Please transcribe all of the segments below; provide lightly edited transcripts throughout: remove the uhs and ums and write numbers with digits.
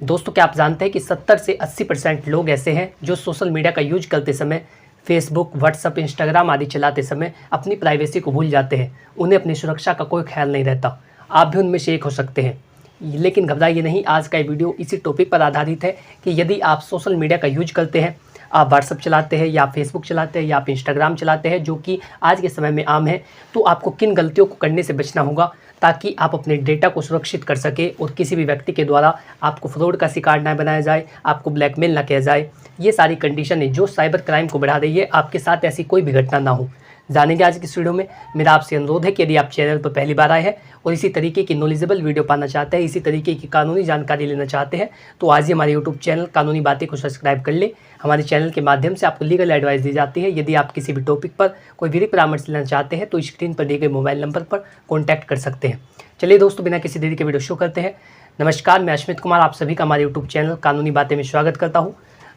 दोस्तों, क्या आप जानते हैं कि 70 से 80% लोग ऐसे हैं जो सोशल मीडिया का यूज करते समय फेसबुक, व्हाट्सअप, इंस्टाग्राम आदि चलाते समय अपनी प्राइवेसी को भूल जाते हैं। उन्हें अपनी सुरक्षा का कोई ख्याल नहीं रहता। आप भी उनमें से एक हो सकते हैं। लेकिन घबराइए नहीं, आज का ये वीडियो इसी टॉपिक पर आधारित है कि यदि आप सोशल मीडिया का यूज करते हैं, आप व्हाट्सअप चलाते हैं या फेसबुक चलाते हैं या आप इंस्टाग्राम चलाते हैं, जो कि आज के समय में आम है, तो आपको किन गलतियों को करने से बचना होगा ताकि आप अपने डेटा को सुरक्षित कर सके और किसी भी व्यक्ति के द्वारा आपको फ्रॉड का शिकार ना बनाया जाए, आपको ब्लैकमेल ना किया जाए। ये सारी कंडीशन है जो साइबर क्राइम को बढ़ा रही है। आपके साथ ऐसी कोई भी घटना ना हो, जानेंगे आज की इस वीडियो में। मेरा आपसे अनुरोध है कि यदि आप चैनल पर पहली बार आए हैं और इसी तरीके की नॉलेजेबल वीडियो पाना चाहते हैं, इसी तरीके की कानूनी जानकारी लेना चाहते हैं, तो आज ही हमारे यूट्यूब चैनल कानूनी बातें को सब्सक्राइब कर ले। हमारे चैनल के माध्यम से आपको लीगल एडवाइस दी जाती है। यदि आप किसी भी टॉपिक पर कोई भी परामर्श लेना चाहते हैं तो स्क्रीन पर दिए गए मोबाइल नंबर पर कॉन्टैक्ट कर सकते हैं। चलिए दोस्तों, बिना किसी देरी के वीडियो शुरू करते हैं। नमस्कार, मैं अश्मित कुमार आप सभी का हमारे यूट्यूब चैनल कानूनी बातें में स्वागत करता हूँ।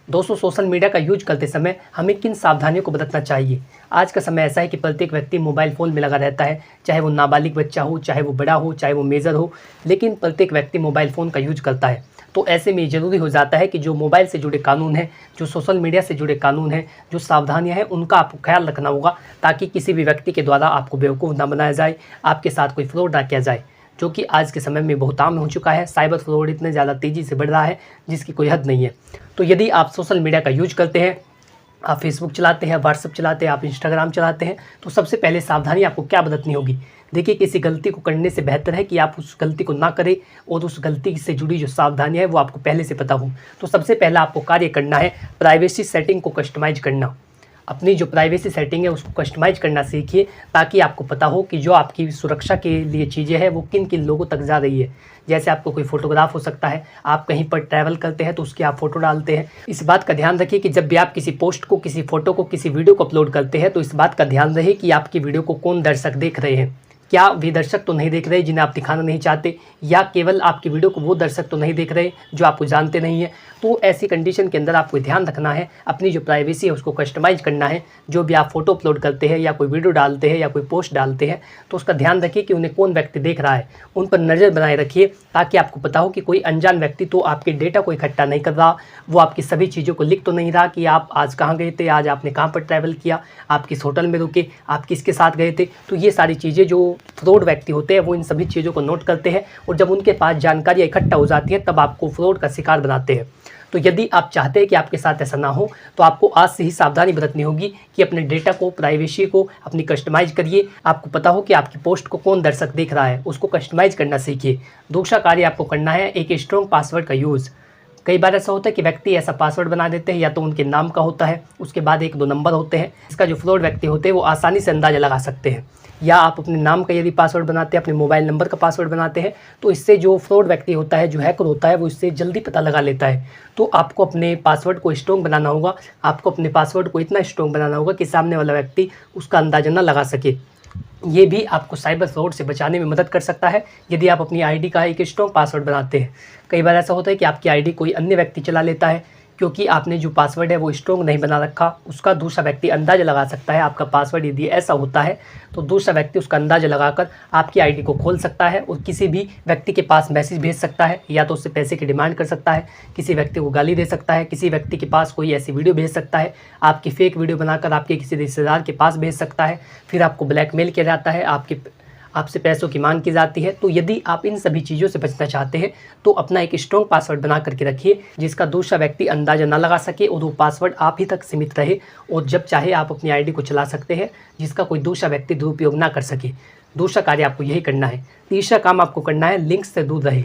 दोस्तों, सोशल मीडिया का यूज करते समय हमें किन सावधानियों को बरतना चाहिए। आज का समय ऐसा है कि प्रत्येक व्यक्ति मोबाइल फ़ोन में लगा रहता है, चाहे वो नाबालिग बच्चा हो, चाहे वो बड़ा हो, चाहे वो मेजर हो, लेकिन प्रत्येक व्यक्ति मोबाइल फ़ोन का यूज करता है। तो ऐसे में ज़रूरी हो जाता है कि जो मोबाइल से जुड़े कानून हैं, जो सोशल मीडिया से जुड़े कानून हैं, जो सावधानियां हैं, उनका आपको ख्याल रखना होगा ताकि किसी भी व्यक्ति के द्वारा आपको बेवकूफ़ ना बनाया जाए, आपके साथ कोई फ्रॉड ना किया जाए, जो कि आज के समय में बहुत आम हो चुका है। साइबर फ्रॉड इतने ज़्यादा तेज़ी से बढ़ रहा है जिसकी कोई हद नहीं है। तो यदि आप सोशल मीडिया का यूज करते हैं, आप फेसबुक चलाते हैं, व्हाट्सअप चलाते हैं, आप इंस्टाग्राम चलाते हैं, तो सबसे पहले सावधानी आपको क्या बरतनी होगी। देखिए, किसी गलती को करने से बेहतर है कि आप उस गलती को ना करें और उस गलती से जुड़ी जो सावधानियाँ है वो आपको पहले से पता हो। तो सबसे पहला आपको कार्य करना है प्राइवेसी सेटिंग को कस्टमाइज करना। अपनी जो प्राइवेसी सेटिंग है उसको कस्टमाइज करना सीखिए ताकि आपको पता हो कि जो आपकी सुरक्षा के लिए चीज़ें हैं वो किन किन लोगों तक जा रही है। जैसे आपको कोई फोटोग्राफ हो सकता है, आप कहीं पर ट्रैवल करते हैं तो उसकी आप फ़ोटो डालते हैं। इस बात का ध्यान रखिए कि जब भी आप किसी पोस्ट को, किसी फ़ोटो को, किसी वीडियो को अपलोड करते हैं तो इस बात का ध्यान रहे कि आपकी वीडियो को कौन दर्शक देख रहे हैं। क्या वे दर्शक तो नहीं देख रहे जिन्हें आप दिखाना नहीं चाहते, या केवल आपकी वीडियो को वो दर्शक तो नहीं देख रहे जो आपको जानते नहीं हैं। तो ऐसी कंडीशन के अंदर आपको ध्यान रखना है, अपनी जो प्राइवेसी है उसको कस्टमाइज़ करना है। जो भी आप फ़ोटो अपलोड करते हैं या कोई वीडियो डालते हैं या कोई पोस्ट डालते हैं तो उसका ध्यान रखिए कि उन्हें कौन व्यक्ति देख रहा है, उन पर नज़र बनाए रखिए ताकि आपको पता हो कि कोई अनजान व्यक्ति तो आपके डेटा को इकट्ठा नहीं कर रहा, वो आपकी सभी चीज़ों को लिख तो नहीं रहा कि आप आज कहाँ गए थे, आज आपने कहाँ पर ट्रैवल किया, आप किस होटल में रुके, आप किसके साथ गए थे। तो ये सारी चीज़ें जो फ्रॉड व्यक्ति होते हैं वो इन सभी चीज़ों को नोट करते हैं और जब उनके पास जानकारी इकट्ठा हो जाती है तब आपको फ्रॉड का शिकार बनाते हैं। तो यदि आप चाहते हैं कि आपके साथ ऐसा ना हो तो आपको आज से ही सावधानी बरतनी होगी कि अपने डेटा को, प्राइवेसी को अपनी कस्टमाइज़ करिए। आपको पता हो कि आपकी पोस्ट को कौन दर्शक देख रहा है, उसको कस्टमाइज़ करना सीखिए। दूसरा कार्य आपको करना है एक स्ट्रॉन्ग पासवर्ड का यूज़। कई बार ऐसा होता है कि व्यक्ति ऐसा पासवर्ड बना देते हैं, या तो उनके नाम का होता है, उसके बाद 1-2 नंबर होते हैं। इसका जो फ्रॉड व्यक्ति होते हैं वो आसानी से अंदाज़ा लगा सकते हैं। या आप अपने नाम का यदि पासवर्ड बनाते हैं, अपने मोबाइल नंबर का पासवर्ड बनाते हैं, तो इससे जो फ्रॉड व्यक्ति होता है, जो हैकर होता है, वो इससे जल्दी पता लगा लेता है। तो आपको अपने पासवर्ड को स्ट्रॉन्ग बनाना होगा। आपको अपने पासवर्ड को इतना स्ट्रॉन्ग बनाना होगा कि सामने वाला व्यक्ति उसका अंदाज़ा ना लगा सके। ये भी आपको साइबर फ्रॉड से बचाने में मदद कर सकता है यदि आप अपनी आईडी का एक स्ट्रॉन्ग पासवर्ड बनाते हैं। कई बार ऐसा होता है कि आपकी आईडी कोई अन्य व्यक्ति चला लेता है, क्योंकि आपने जो पासवर्ड है वो स्ट्रॉन्ग नहीं बना रखा। उसका दूसरा व्यक्ति अंदाज़ा लगा सकता है आपका पासवर्ड यदि ऐसा होता है, तो दूसरा व्यक्ति उसका अंदाज़ा लगाकर आपकी आईडी को खोल सकता है और किसी भी व्यक्ति के पास मैसेज भेज सकता है, या तो उससे पैसे की डिमांड कर सकता है, किसी व्यक्ति को गाली दे सकता है, किसी व्यक्ति के पास कोई ऐसी वीडियो भेज सकता है, आपकी फेक वीडियो बनाकर आपके किसी रिश्तेदार के पास भेज सकता है, फिर आपको ब्लैकमेल किया जाता है, आपसे पैसों की मांग की जाती है। तो यदि आप इन सभी चीज़ों से बचना चाहते हैं तो अपना एक स्ट्रॉन्ग पासवर्ड बना करके रखिए जिसका दूसरा व्यक्ति अंदाज़ा ना लगा सके और वो पासवर्ड आप ही तक सीमित रहे और जब चाहे आप अपनी आईडी को चला सकते हैं, जिसका कोई दूसरा व्यक्ति दुरुपयोग ना कर सके। दूसरा कार्य आपको यही करना है। तीसरा काम आपको करना है लिंक से दूर रहे।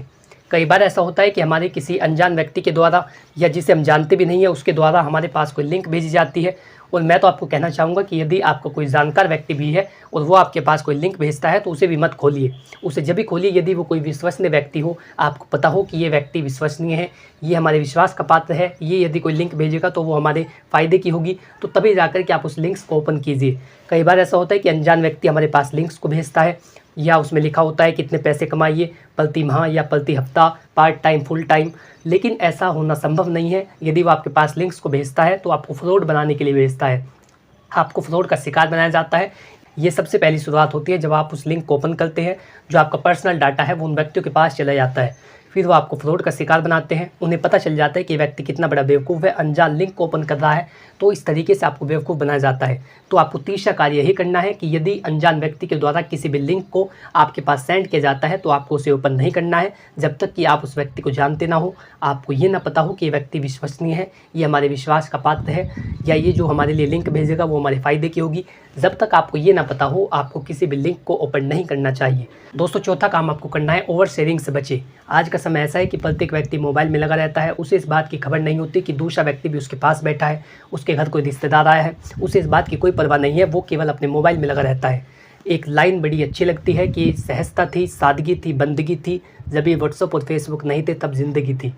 कई बार ऐसा होता है कि हमारे किसी अनजान व्यक्ति के द्वारा या जिसे हम जानते भी नहीं है उसके द्वारा हमारे पास कोई लिंक भेजी जाती है, और मैं तो आपको कहना चाहूँगा कि यदि आपका कोई जानकार व्यक्ति भी है और वो आपके पास कोई लिंक भेजता है तो उसे भी मत खोलिए। उसे जब भी खोलिए यदि वो कोई विश्वसनीय व्यक्ति हो, आपको पता हो कि ये व्यक्ति विश्वसनीय है, ये हमारे विश्वास का पात्र है, ये यदि कोई लिंक भेजेगा तो वो हमारे फ़ायदे की होगी, तो तभी जाकर के आप उस लिंक्स को ओपन कीजिए। कई बार ऐसा होता है कि अनजान व्यक्ति हमारे पास लिंक्स को भेजता है या उसमें लिखा होता है कितने पैसे कमाइए प्रति माह या प्रति हफ्ता, पार्ट टाइम, फुल टाइम, लेकिन ऐसा होना संभव नहीं है। यदि वो आपके पास लिंक्स को भेजता है तो आपको फ्रॉड बनाने के लिए भेजता है, आपको फ्रॉड का शिकार बनाया जाता है। ये सबसे पहली शुरुआत होती है जब आप उस लिंक को ओपन करते हैं, जो आपका पर्सनल डाटा है वो उन व्यक्तियों के पास चला जाता है। फिर वो आपको फ्रॉड का शिकार बनाते हैं। उन्हें पता चल जाता है कि व्यक्ति कितना बड़ा बेवकूफ़ है, अनजान लिंक को ओपन कर रहा है, तो इस तरीके से आपको बेवकूफ़ बनाया जाता है। तो आपको तीसरा कार्य यही करना है कि यदि अनजान व्यक्ति के द्वारा किसी भी लिंक को आपके पास सेंड किया जाता है तो आपको उसे ओपन नहीं करना है जब तक कि आप उस व्यक्ति को जानते ना हो, आपको ये ना पता हो कि ये व्यक्ति विश्वसनीय है, ये हमारे विश्वास का पात्र है, या ये जो हमारे लिए लिंक भेजेगा वो हमारे फ़ायदे की होगी। जब तक आपको ये ना पता हो, आपको किसी भी लिंक को ओपन नहीं करना चाहिए। दोस्तों, चौथा काम आपको करना है, ओवर शेयरिंग से बचें। आज का समय ऐसा है कि प्रत्येक व्यक्ति मोबाइल में लगा रहता है, उसे इस बात की खबर नहीं होती कि दूसरा व्यक्ति भी उसके पास बैठा है, उसके घर कोई रिश्तेदार आया है, उसे इस बात की कोई परवाह नहीं है, वो केवल अपने मोबाइल में लगा रहता है। एक लाइन बड़ी अच्छी लगती है कि सहजता थी, सादगी थी, बंदगी थी, जब ये व्हाट्सअप और फेसबुक नहीं थे तब ज़िंदगी थी।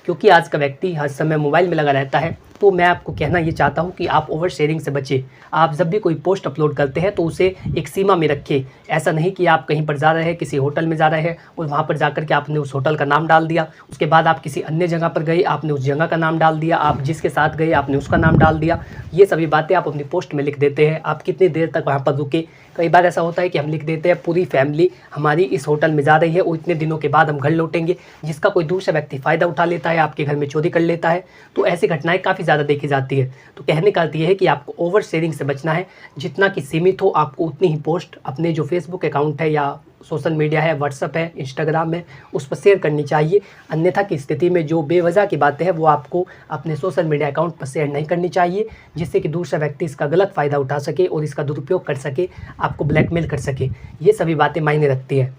क्योंकि आज का व्यक्ति हर समय मोबाइल में लगा रहता है, तो मैं आपको कहना ये चाहता हूँ कि आप ओवर शेयरिंग से बचें। आप जब भी कोई पोस्ट अपलोड करते हैं तो उसे एक सीमा में रखें। ऐसा नहीं कि आप कहीं पर जा रहे हैं, किसी होटल में जा रहे हैं और वहाँ पर जाकर के आपने उस होटल का नाम डाल दिया, उसके बाद आप किसी अन्य जगह पर गए, आपने उस जगह का नाम डाल दिया, आप जिसके साथ गए आपने उसका नाम डाल दिया। ये सभी बातें आप अपनी पोस्ट में लिख देते हैं। आप कितनी देर तक वहाँ पर रुके, कई बार ऐसा होता है कि हम लिख देते हैं पूरी फैमिली हमारी इस होटल में जा रही है और इतने दिनों के बाद हम घर लौटेंगे, जिसका कोई दूसरा व्यक्ति फ़ायदा उठा लेता है, आपके घर में चोरी कर लेता है। तो ऐसी घटनाएं काफ़ी ज़्यादा देखी जाती है। तो कहने का अर्थ ये है कि आपको ओवर शेयरिंग से बचना है। जितना कि सीमित हो, आपको उतनी ही पोस्ट अपने जो फेसबुक अकाउंट है या सोशल मीडिया है, व्हाट्सअप है, इंस्टाग्राम है, उस पर शेयर करनी चाहिए। अन्यथा की स्थिति में जो बेवजह की बातें हैं वो आपको अपने सोशल मीडिया अकाउंट पर शेयर नहीं करनी चाहिए, जिससे कि दूसरा व्यक्ति इसका गलत फ़ायदा उठा सके और इसका दुरुपयोग कर सके, आपको ब्लैकमेल कर सके। ये सभी बातें मायने रखती हैं।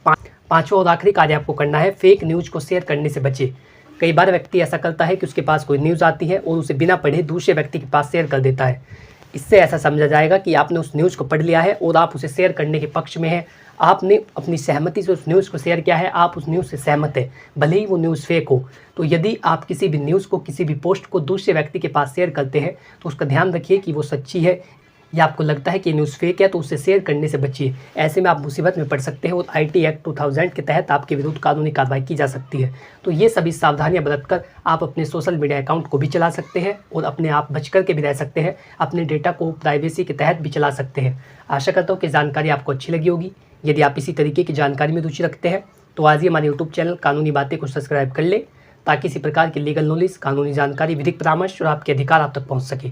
पाँचवा और आखिरी कार्य आपको करना है, फेक न्यूज़ को शेयर करने से बचे। कई बार व्यक्ति ऐसा करता है कि उसके पास कोई न्यूज़ आती है और उसे बिना पढ़े दूसरे व्यक्ति के पास शेयर कर देता है। इससे ऐसा समझा जाएगा कि आपने उस न्यूज़ को पढ़ लिया है और आप उसे शेयर करने के पक्ष में हैं। आपने अपनी सहमति से उस न्यूज़ को शेयर किया है, आप उस न्यूज़ से सहमत है, भले ही वो न्यूज़ फेक हो। तो यदि आप किसी भी न्यूज़ को, किसी भी पोस्ट को दूसरे व्यक्ति के पास शेयर करते हैं तो उसका ध्यान रखिए कि वो सच्ची है या आपको लगता है कि न्यूज़ फेक है, तो उससे शेयर करने से बचिए। ऐसे में आप मुसीबत में पड़ सकते हैं और IT एक्ट 2000 के तहत आपके विरुद्ध कानूनी कार्रवाई की जा सकती है। तो ये सभी सावधानियां बरतकर आप अपने सोशल मीडिया अकाउंट को भी चला सकते हैं और अपने आप बच कर के भी रह सकते हैं, अपने डेटा को प्राइवेसी के तहत भी चला सकते हैं। आशा करता हूँ कि जानकारी आपको अच्छी लगी होगी। यदि आप इसी तरीके की जानकारी में रुचि रखते हैं तो आज ही हमारे यूट्यूब चैनल कानूनी बातें को सब्सक्राइब कर ले, ताकि इसी प्रकार की लीगल नॉलेज, कानूनी जानकारी, विधिक परामर्श और आपके अधिकार आप तक पहुँच सके।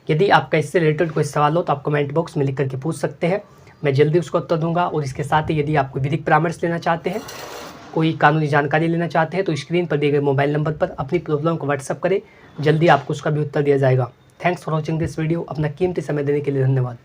यदि आपका इससे रिलेटेड कोई सवाल हो तो आप कमेंट बॉक्स में लिख करके पूछ सकते हैं, मैं जल्दी उसका उत्तर दूंगा। और इसके साथ ही यदि आप कोई विधिक परामर्श लेना चाहते हैं, कोई कानूनी जानकारी लेना चाहते हैं, तो स्क्रीन पर दिए गए मोबाइल नंबर पर अपनी प्रॉब्लम को व्हाट्सअप करें, जल्दी आपको उसका भी उत्तर दिया जाएगा। Thanks for watching this video. अपना कीमती समय देने के लिए धन्यवाद।